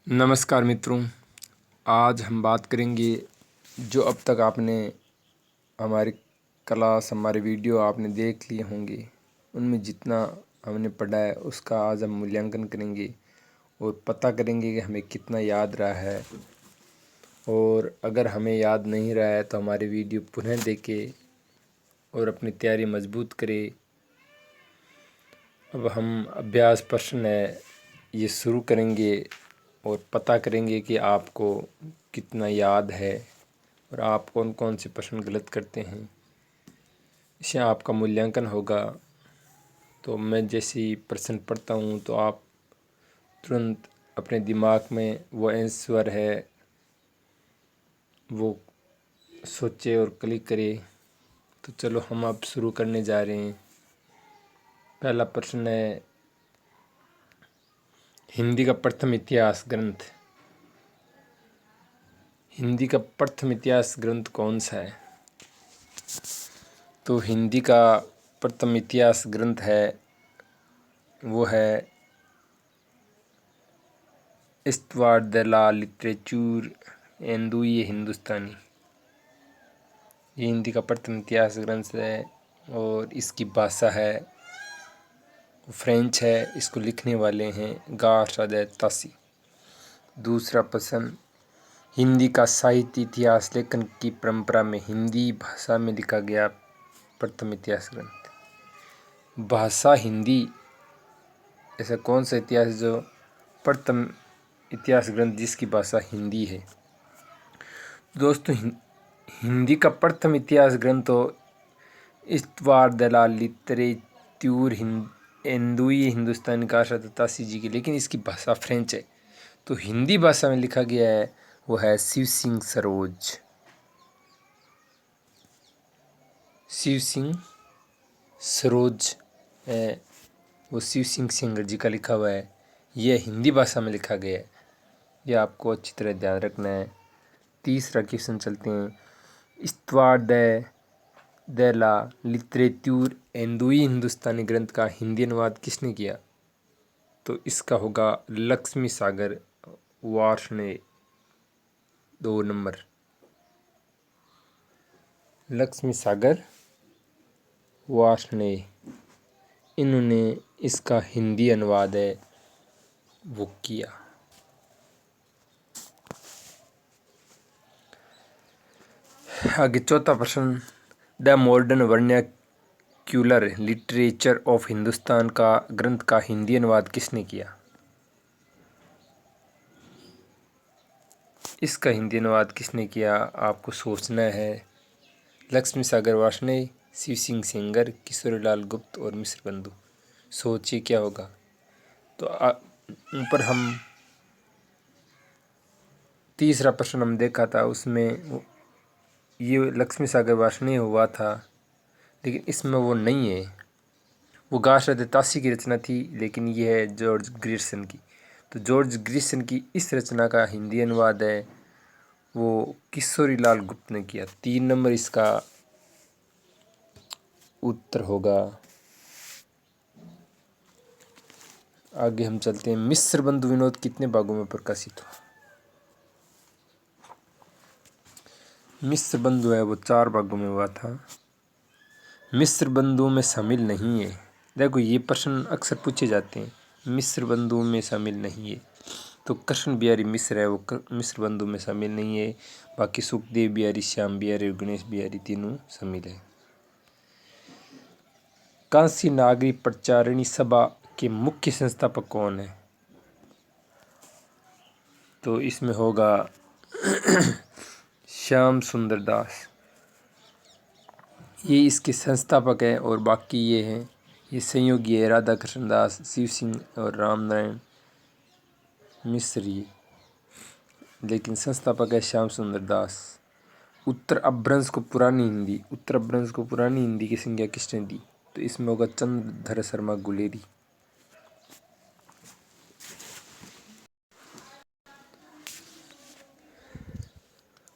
नमस्कार मित्रों, आज हम बात करेंगे जो अब तक आपने हमारी क्लास हमारे वीडियो आपने देख लिए होंगे, उनमें जितना हमने पढ़ा है उसका आज हम मूल्यांकन करेंगे और पता करेंगे कि हमें कितना याद रहा है। और अगर हमें याद नहीं रहा है तो हमारे वीडियो पुनः देखें और अपनी तैयारी मजबूत करें। अब हम अभ्यास प्रश्न है ये शुरू करेंगे और पता करेंगे कि आपको कितना याद है और आप कौन कौन से प्रश्न गलत करते हैं। इससे आपका मूल्यांकन होगा। तो मैं जैसे ही प्रश्न पढ़ता हूँ तो आप तुरंत अपने दिमाग में वो आंसर है वो सोचे और क्लिक करें। तो चलो हम अब शुरू करने जा रहे हैं। पहला प्रश्न है, हिंदी का प्रथम इतिहास ग्रंथ। हिंदी का प्रथम इतिहास ग्रंथ कौन सा है? तो हिंदी का प्रथम इतिहास ग्रंथ है वो है इस्तवाड द ला लिटरेचर एंदुई हिंदुस्तानी। ये हिंदी का प्रथम इतिहास ग्रंथ है और इसकी भाषा है फ्रेंच है। इसको लिखने वाले हैं गार्साद तासी। दूसरा प्रश्न, हिंदी का साहित्य इतिहास लेखन की परंपरा में हिंदी भाषा में लिखा गया प्रथम इतिहास ग्रंथ। भाषा हिंदी, ऐसा कौन सा इतिहास जो प्रथम इतिहास ग्रंथ जिसकी भाषा हिंदी है? दोस्तों, हिंदी का प्रथम इतिहास ग्रंथ तो इस्तवाड द ला लिटरेचर एंदुई हिंदुस्तानी गार्साद तासी जी की, लेकिन इसकी भाषा फ्रेंच है। तो हिंदी भाषा में लिखा गया है वो है शिव सिंह सरोज। शिव सिंह सरोज है वो शिव सिंह सेंगर जी का लिखा हुआ है। यह हिंदी भाषा में लिखा गया है। यह आपको अच्छी तरह ध्यान रखना है। तीसरा क्वेश्चन चलते हैं, इस्तवाड द ला लिटरेचर एंदुई हिंदुस्तानी ग्रंथ का हिंदी अनुवाद किसने किया? तो इसका होगा लक्ष्मी सागर वार्ष्णेय। 2 नंबर, लक्ष्मी सागर वार्ष्णेय, इन्होंने इसका हिंदी अनुवाद है वो किया। आगे चौथा प्रश्न, the modern vernacular literature of Hindustan का ग्रंथ का हिंदी अनुवाद किसने किया? इसका हिंदी अनुवाद किसने किया आपको सोचना है। लक्ष्मी सागर वार्ष्णेय, शिव सिंह सेंगर, किशोरीलाल गुप्त और मिश्र बंधु। सोचिए क्या होगा। तो ऊपर हम तीसरा प्रश्न हम देखा था, उसमें ये लक्ष्मी सागर वार्ष्णेय हुआ था, लेकिन इसमें वो नहीं है। वो गार्साद तासी की रचना थी, लेकिन ये है जॉर्ज ग्रियर्सन की। तो जॉर्ज ग्रियर्सन की इस रचना का हिंदी अनुवाद है वो किशोरीलाल गुप्त ने किया। 3 नंबर इसका उत्तर होगा। आगे हम चलते हैं, मिश्र बंधु विनोद कितने भागों में प्रकाशित हुआ? मिश्र बंधु है वो 4 भागों में हुआ था। मिश्र बंधु में शामिल नहीं है। देखो ये प्रश्न अक्सर पूछे जाते हैं, मिश्र बंधु में शामिल नहीं है। तो कृष्ण बिहारी मिश्र है वो मिश्र बंधु में शामिल नहीं है। बाकी सुखदेव बिहारी, श्याम बिहारी और गणेश बिहारी तीनों शामिल है। काशी नागरी प्रचारिणी सभा के मुख्य संस्थापक कौन है? तो इसमें होगा श्याम सुंदर दास, ये इसके संस्थापक है। और बाकी ये हैं, ये सहयोगी है, राधा कृष्ण दास, शिव सिंह और राम नारायण मिश्र, लेकिन संस्थापक है श्याम सुंदर दास। उत्तर अपभ्रंश को पुरानी हिंदी की संज्ञा किसने दी? तो इसमें होगा चंद्रधर शर्मा गुलेरी।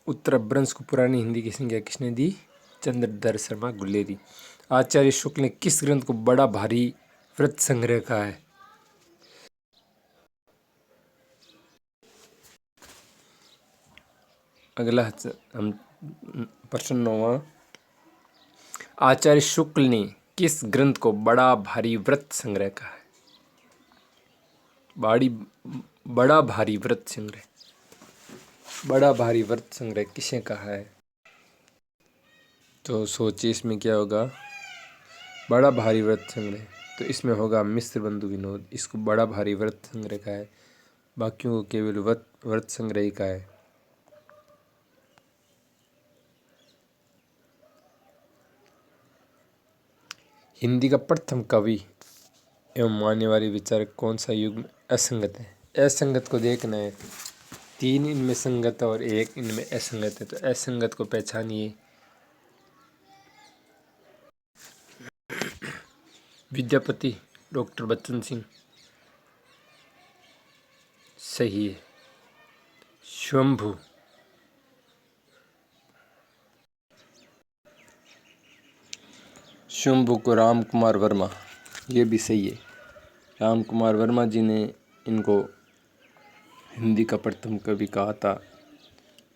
उत्तर अपभ्रंश को पुरानी हिंदी की संज्ञा किसने दी? चंद्रधर शर्मा गुलेरी। आचार्य शुक्ल ने किस ग्रंथ को बड़ा भारी वृत्त संग्रह कहा है? अगला हम प्रश्न 9वां, आचार्य शुक्ल ने किस ग्रंथ को बड़ा भारी व्रत संग्रह कहा है? बड़ा भारी व्रत संग्रह, बड़ा भारी व्रत संग्रह किसे कहा है? तो सोचिए इसमें क्या होगा। बड़ा भारी व्रत संग्रह, तो इसमें होगा मिस्र बंधु विनोद। इसको बड़ा भारी व्रत संग्रह का है, बाकियों को केवल व्रत संग्रह ही का है। हिंदी का प्रथम कवि एवं मान्यवादी विचारक कौन सा युग में असंगत है? असंगत को देखना है, 3 इनमें संगत और 1 इनमें असंगत है, तो असंगत को पहचानिए। विद्यापति डॉक्टर बच्चन सिंह सही है। शंभु को राम कुमार वर्मा, ये भी सही है। राम कुमार वर्मा जी ने इनको हिंदी का प्रथम कवि कहा था।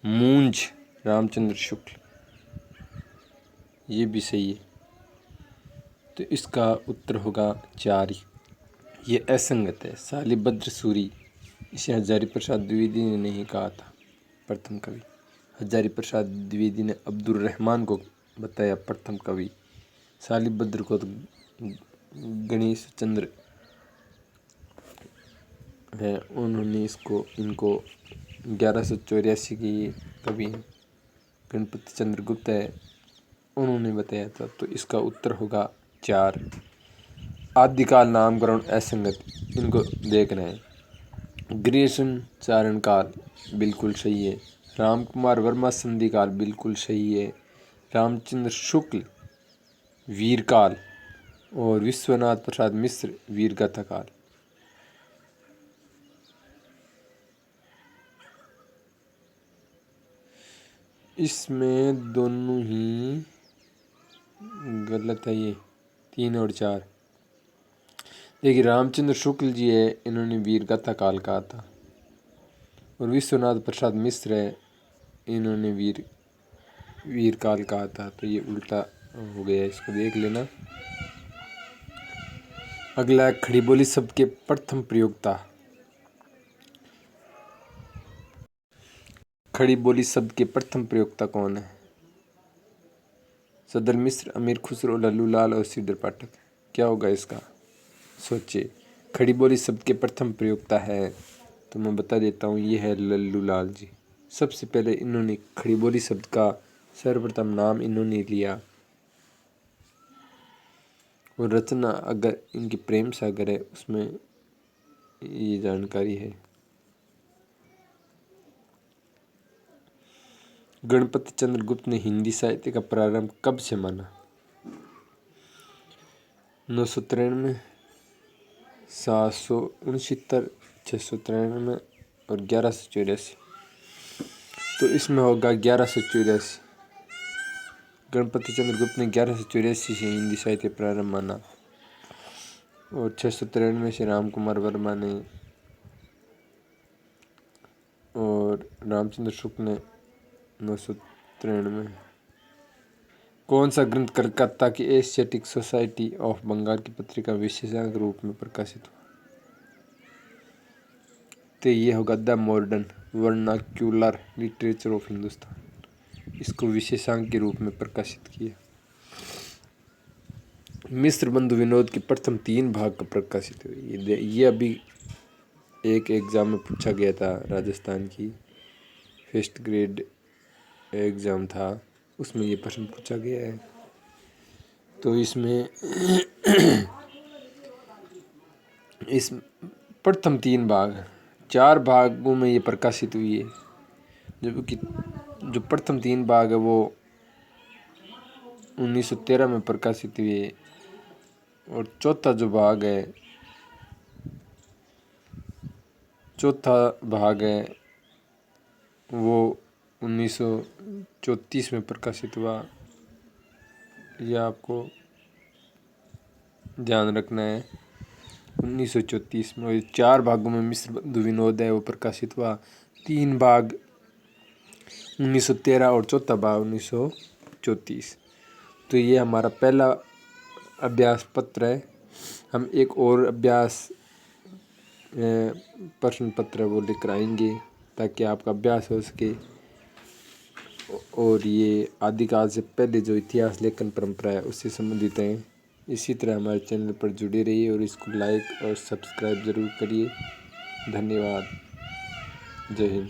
मूंज रामचंद्र शुक्ल, ये भी सही है। तो इसका उत्तर होगा 4। ये असंगत है। शालिभद्र सूरी, इसे हजारी प्रसाद द्विवेदी ने नहीं कहा था प्रथम कवि। हजारी प्रसाद द्विवेदी ने अब्दुल रहमान को बताया प्रथम कवि। शालिभद्र को तो गणेश चंद्र है, उन्होंने इनको 1184 की कवि गणपति चंद्र गुप्त है, उन्होंने बताया था। तो इसका उत्तर होगा 4। आदिकाल नामकरण असंगत, इनको देखना है। ग्रीष्म चारण काल बिल्कुल सही है। राम कुमार वर्मा संधि काल बिल्कुल सही है। रामचंद्र शुक्ल वीरकाल और विश्वनाथ प्रसाद मिश्र वीरगाथा काल। इसमें दोनों ही गलत है, ये 3 और 4। देखिए रामचंद्र शुक्ल जी है, इन्होंने वीरगाथा काल कहा था, और विश्वनाथ प्रसाद मिश्र है, इन्होंने वीर काल कहा था। तो ये उल्टा हो गया, इसको देख लेना। अगला खड़ी बोली शब्द के प्रथम प्रयोक्ता। खड़ी बोली शब्द के प्रथम प्रयोक्ता कौन है? सदर मिश्र, अमीर खुसरो, लल्लू लाल और श्रीधर पाठक। क्या होगा इसका? सोचिए। खड़ी बोली शब्द के प्रथम प्रयोक्ता है, तो मैं बता देता हूँ, ये है लल्लू लाल जी। सबसे पहले इन्होंने खड़ी बोली शब्द का सर्वप्रथम नाम इन्होंने लिया, और रचना अगर इनकी प्रेम सागर है, उसमें ये जानकारी है। गणपति चंद्र गुप्त ने हिंदी साहित्य का प्रारंभ कब से माना? 993, 769, 693 और 1184। तो इसमें होगा 1184। गणपति चंद्र गुप्त ने 1184 से हिंदी साहित्य प्रारंभ माना, और 693 से राम कुमार वर्मा ने, और रामचंद्र शुक्ल ने 993। कौन सा ग्रंथ कलकत्ता की एशियाटिक सोसाइटी ऑफ बंगाल की पत्रिका विशेषांक रूप में प्रकाशित हुआ? तो ये होगा the modern vernacular literature of Hindustan. इसको विशेषांक के रूप में प्रकाशित किया। मिस्र बंधु विनोद के प्रथम 3 भाग का प्रकाशित हुई। ये अभी एक एग्ज़ाम में पूछा गया था, राजस्थान की फर्स्ट ग्रेड एग्ज़ाम था, उसमें ये प्रश्न पूछा गया है। तो इसमें इस प्रथम 3 भाग, 4 भागों में ये प्रकाशित हुई है, जबकि जो प्रथम 3 भाग है वो 1913 में प्रकाशित हुई है, और चौथा भाग है वो 1934 में प्रकाशित हुआ। यह आपको ध्यान रखना है, 1934 में। और 4 भागों में मिस्र बंधु विनोद है वो प्रकाशित हुआ। 3 भाग 1913 और चौथा भाग 1934। तो ये हमारा पहला अभ्यास पत्र है। हम एक और अभ्यास प्रश्न पत्र वो लेकर आएंगे ताकि आपका अभ्यास हो सके। और ये आदिकाल से पहले जो इतिहास लेखन परंपरा है उससे संबंधित हैं। इसी तरह हमारे चैनल पर जुड़े रहिए और इसको लाइक और सब्सक्राइब ज़रूर करिए। धन्यवाद। जय हिंद।